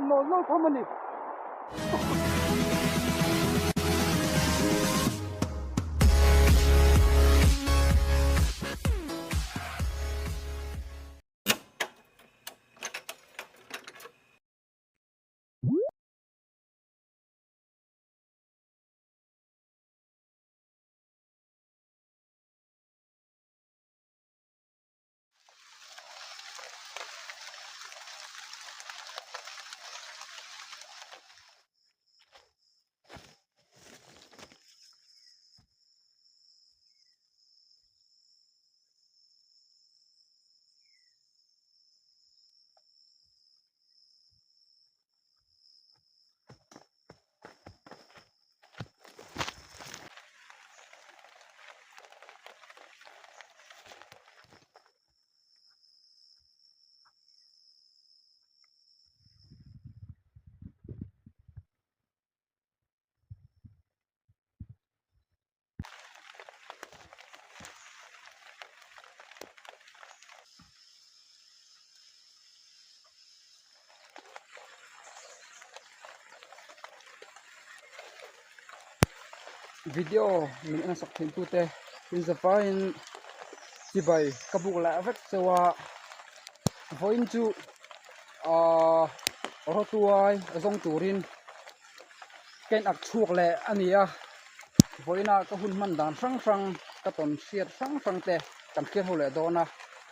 no permanent. Video mình đang sắp thêm tu te in the fine chỉ bay các bộ lại vết so với chú ở tuai dòng turin cái ạc chuộc lệ anh à với na các hun man đàn sang sang các tuần share sang sang te cảm kết hồ lệ đó na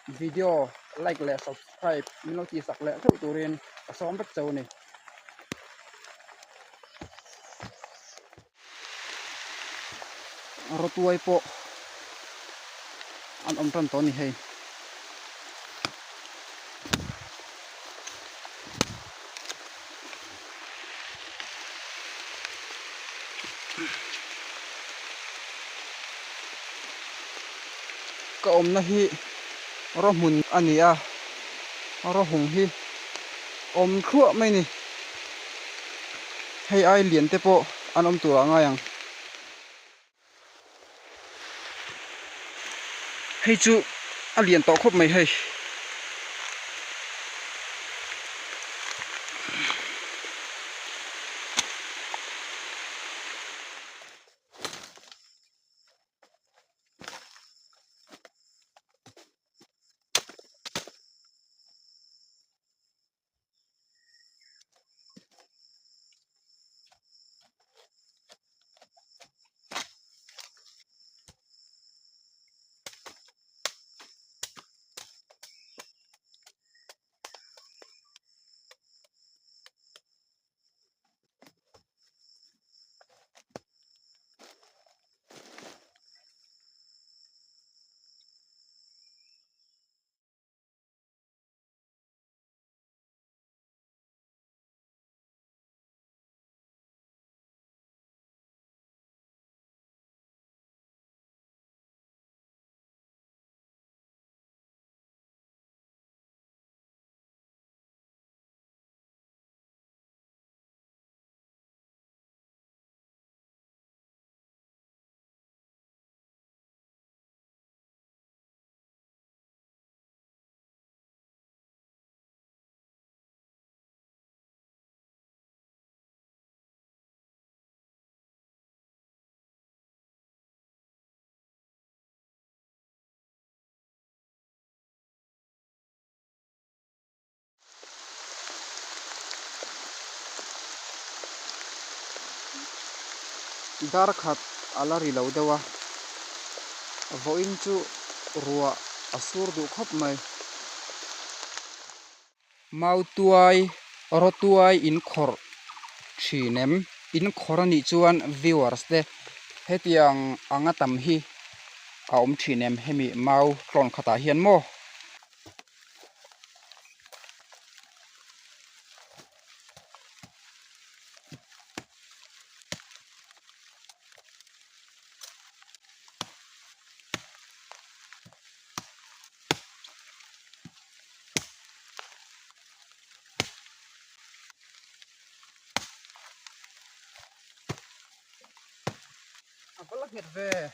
video like lệ subscribe mình nói chỉ sạc lệ theo turin sống bất châu này ở tuai po anh tan toni hay ka na hi Ramhnuaia ani a hung hi khuwa mai ni hei ai lian te po an tura nga yang hei chu a lian to khop mai hei dar khat alari lo dewa voin chu ruwa asur du khop mai mau tuai rotuai in khor thinem in khorani chuan viewers te hetiang anga tam hi aum thinem hemi mau klon khata hian mo apalak het ve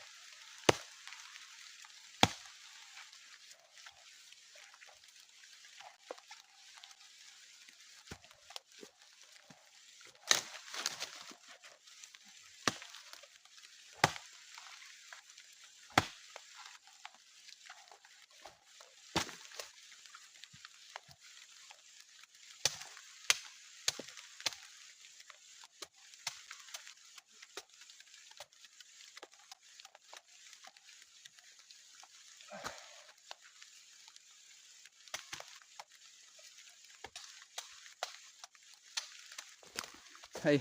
hay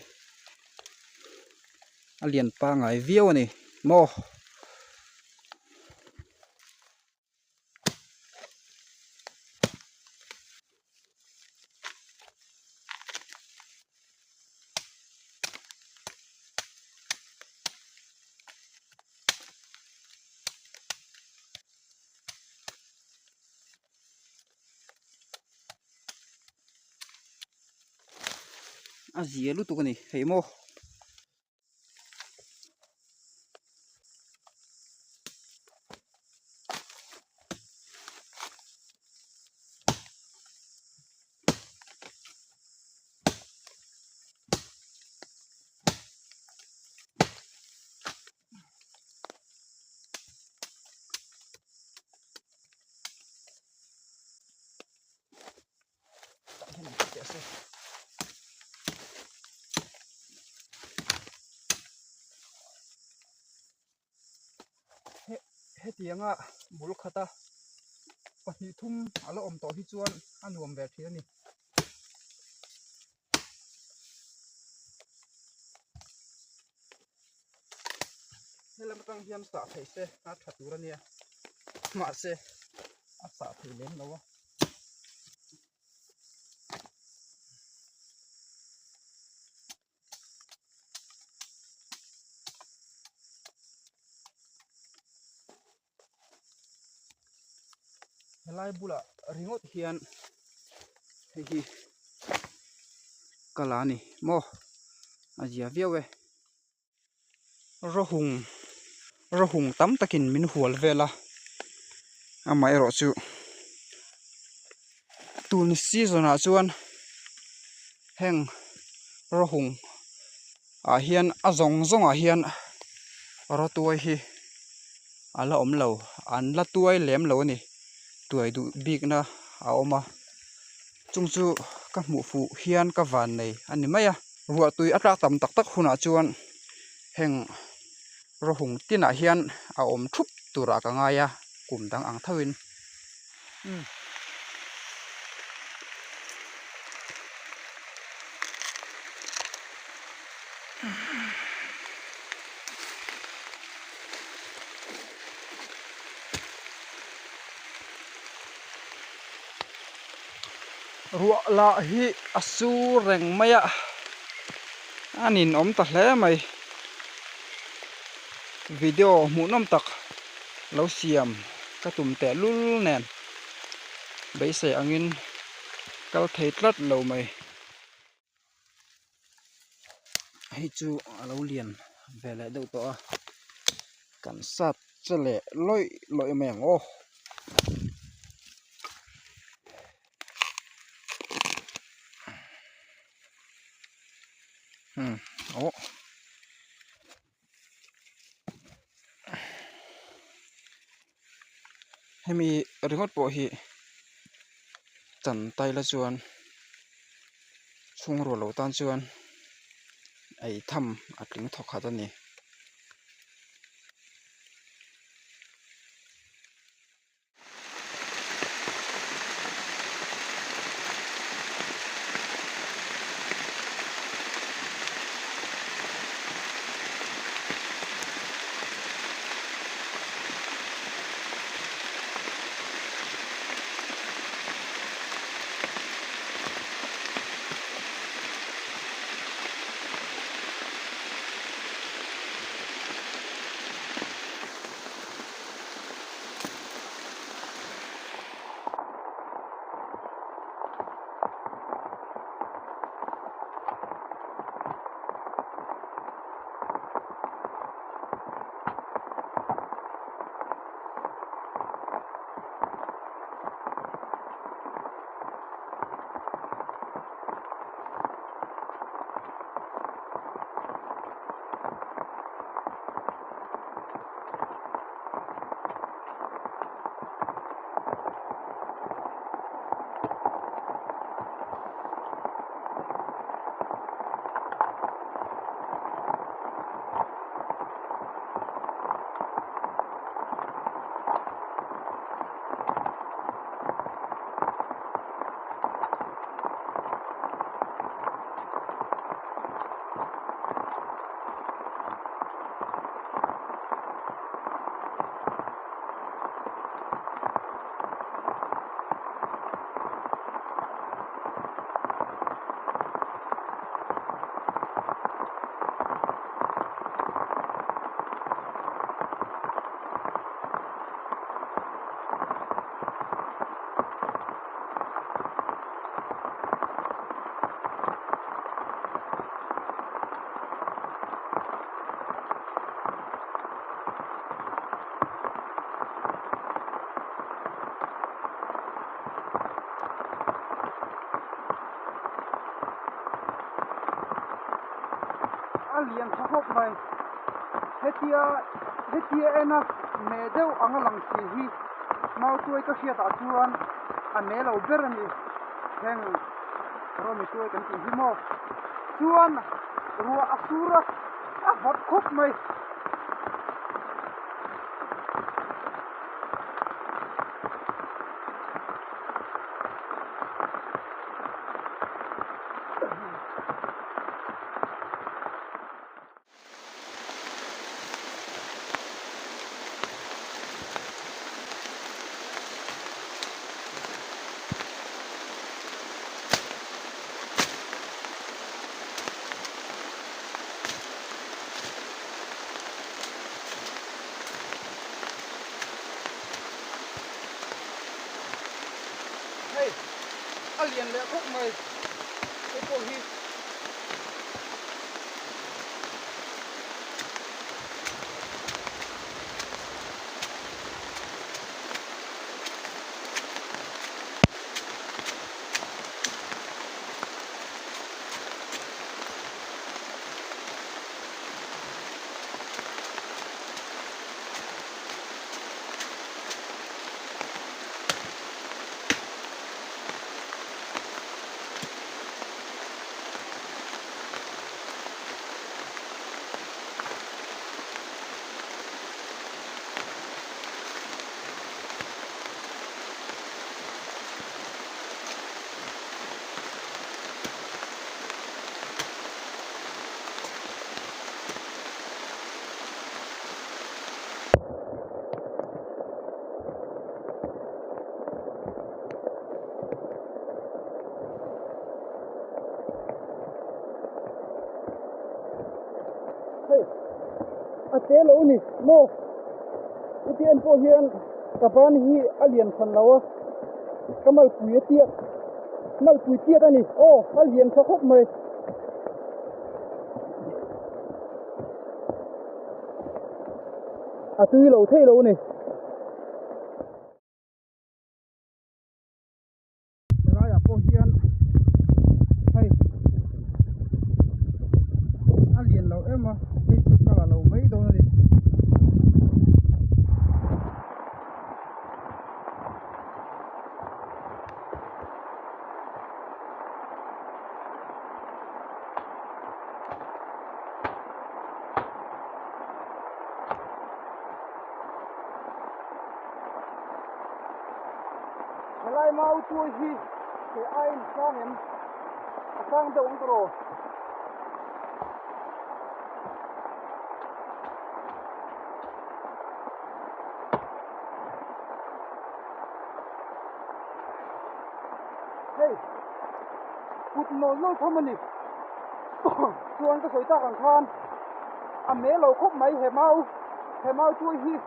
alien pa ngai viau ni mo azia lu tu ni hei mo he tianga bul khata pahnih thum alo om to hi chuan anuam ve thia ni helam tang hiam sa thei se a thatura nia ma se a sa thei lem lo helai bula ringot hian hi kalani mo azia viawe rohung tam takin min hual vela ama ero chu tun season a chuan heng rohung a hian azong zong a hian ro tuai hi ala om lo an la tuai lem lo ni tuai du big na a oma chung chu ka hmu fu hian ka van nei ani maya ruwa tui atlak tam tak tak huna chuan heng rohung tina hian a om thup tura ka ngaya kum dang ang thawin ruwa la hi asu reng maya anin om ta hle mai video mu nom tak lo siam ka tum te lul nen bei se angin kal thei tlat lo mai hi chu alo lian vele deuh to a kan sat chale loi loi meng o o hemi ringot po hi chan tai la chuan chung ro lo tan chuan ai tham atling thok khat ani alien thahok mai hetia ena me deu anga lang si hi mau tuai ka hria ta chuan a ne lo ber ani heng romi tuai kan ti hi mo chuan ruwa asura a hot khop mai hey alien le khop mai cái cô hi ate lo ni mo itian po hian kapan hi alien khan lawa kamal pui tia mal pui tia ani o alien thahok mai atui lo thei lo ni ya po hian hai alien lo ema hei chu kala lo mai do ni lai mau chui hi thì ai sang em sang đâu cũng rồi hey cụt nồi lôi thơm anh chuan cái sợi ta càng khan anh mẹ lâu khóc mấy hè mau chui hi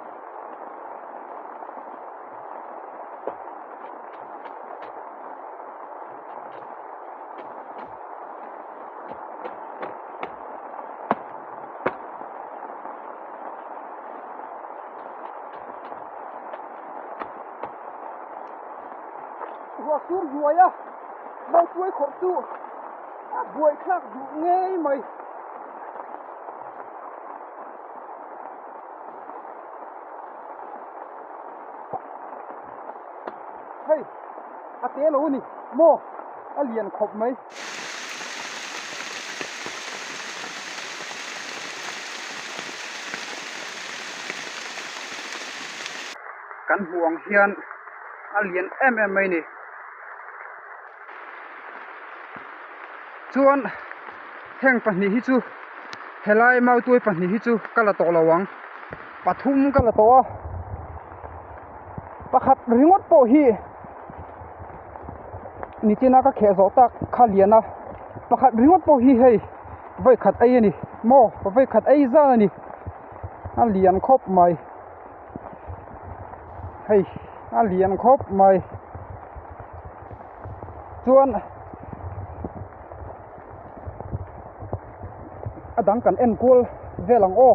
Hua sur huaya mau chui khổ tu buổi khác dụ nghe mày hey ate lo ni mo alien khop mai kan huang hian alien mai ni chuan heng pahnih hi chu helai mau tuai pahnih hi chu kala to lawang pathum kala to a pakhat ringot po hi nichina ka khe zo tak khaliana pakhat ringot po hi hei vai khat ai ani mo vai khat ai za ani alian khop mai hei alian khop mai chuan adang kan en kul velang o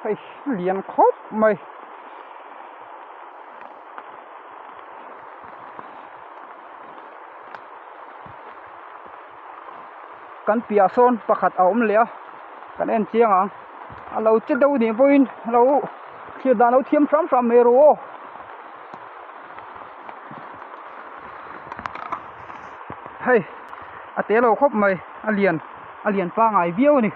hei lian khop mai kan pia son pakhat a awm le a kan en chiang ang a lo che deuh ni voin lo thir dan lo thiam ram me ro hei a te lo khop mai a lian pa ngai viau ni